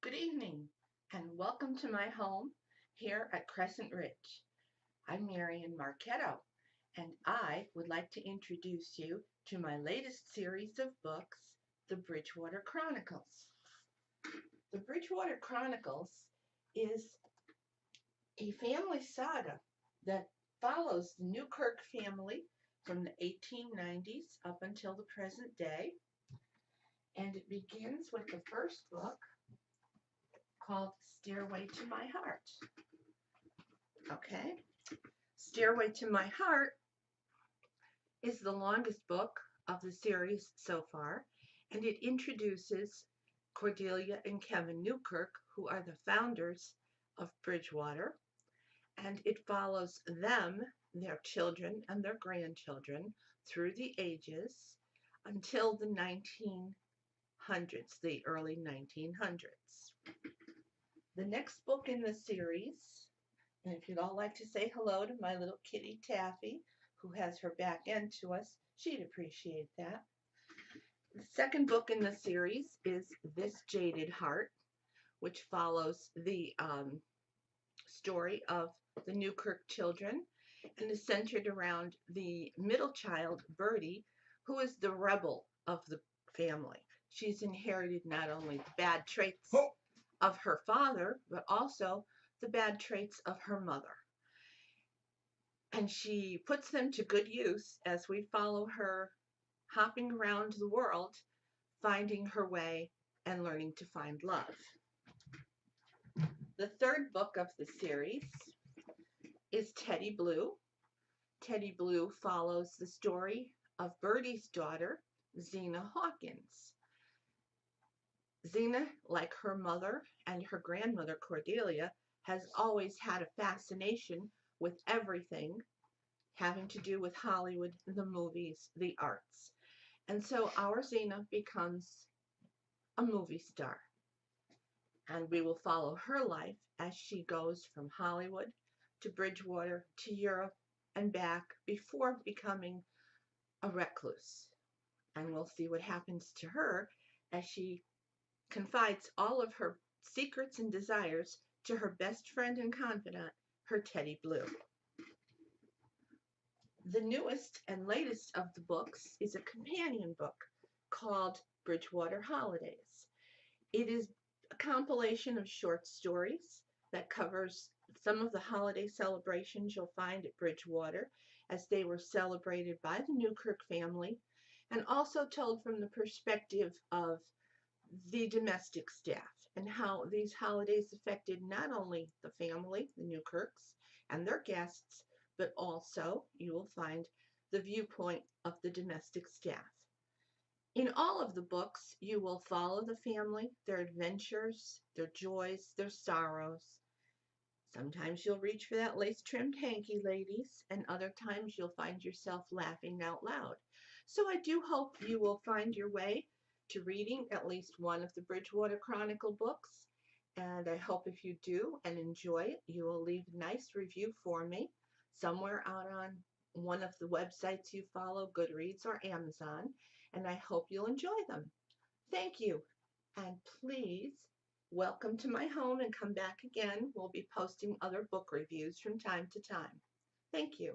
Good evening, and welcome to my home here at Crescent Ridge. I'm Marion Marchetto, and I would like to introduce you to my latest series of books, the Bridgewater Chronicles. The Bridgewater Chronicles is a family saga that follows the Newkirk family from the 1890s up until the present day, and it begins with the first book called Stairway to My Heart. Okay, Stairway to My Heart is the longest book of the series so far, and it introduces Cordelia and Kevin Newkirk, who are the founders of Bridgewater, and it follows them, their children, and their grandchildren through the ages until the 1900s, the early 1900s. The next book in the series, and if you'd all like to say hello to my little kitty Taffy, who has her back end to us, she'd appreciate that. The second book in the series is This Jaded Heart, which follows the story of the Newkirk children and is centered around the middle child, Bertie, who is the rebel of the family. She's inherited not only the bad traits of her father, but also the bad traits of her mother. And she puts them to good use as we follow her hopping around the world, finding her way and learning to find love. The third book of the series is Teddy Blue. Teddy Blue follows the story of Bertie's daughter, Zena Hawkins. Zena, like her mother and her grandmother Cordelia, has always had a fascination with everything having to do with Hollywood, the movies, the arts. And so our Zena becomes a movie star. And we will follow her life as she goes from Hollywood to Bridgewater to Europe and back before becoming a recluse. And we'll see what happens to her as she confides all of her secrets and desires to her best friend and confidant, her Teddy Blue. The newest and latest of the books is a companion book called Bridgewater Holidays. It is a compilation of short stories that covers some of the holiday celebrations you'll find at Bridgewater as they were celebrated by the Newkirk family, and also told from the perspective of the domestic staff and how these holidays affected not only the family, the Newkirks, and their guests, but also you will find the viewpoint of the domestic staff. In all of the books, you will follow the family, their adventures, their joys, their sorrows. Sometimes you'll reach for that lace-trimmed hanky, ladies, and other times you'll find yourself laughing out loud. So I do hope you will find your way to reading at least one of the Bridgewater Chronicle books, and I hope if you do and enjoy it, you will leave a nice review for me somewhere out on one of the websites you follow, Goodreads or Amazon, and I hope you'll enjoy them. Thank you, and please welcome to my home and come back again. We'll be posting other book reviews from time to time. Thank you.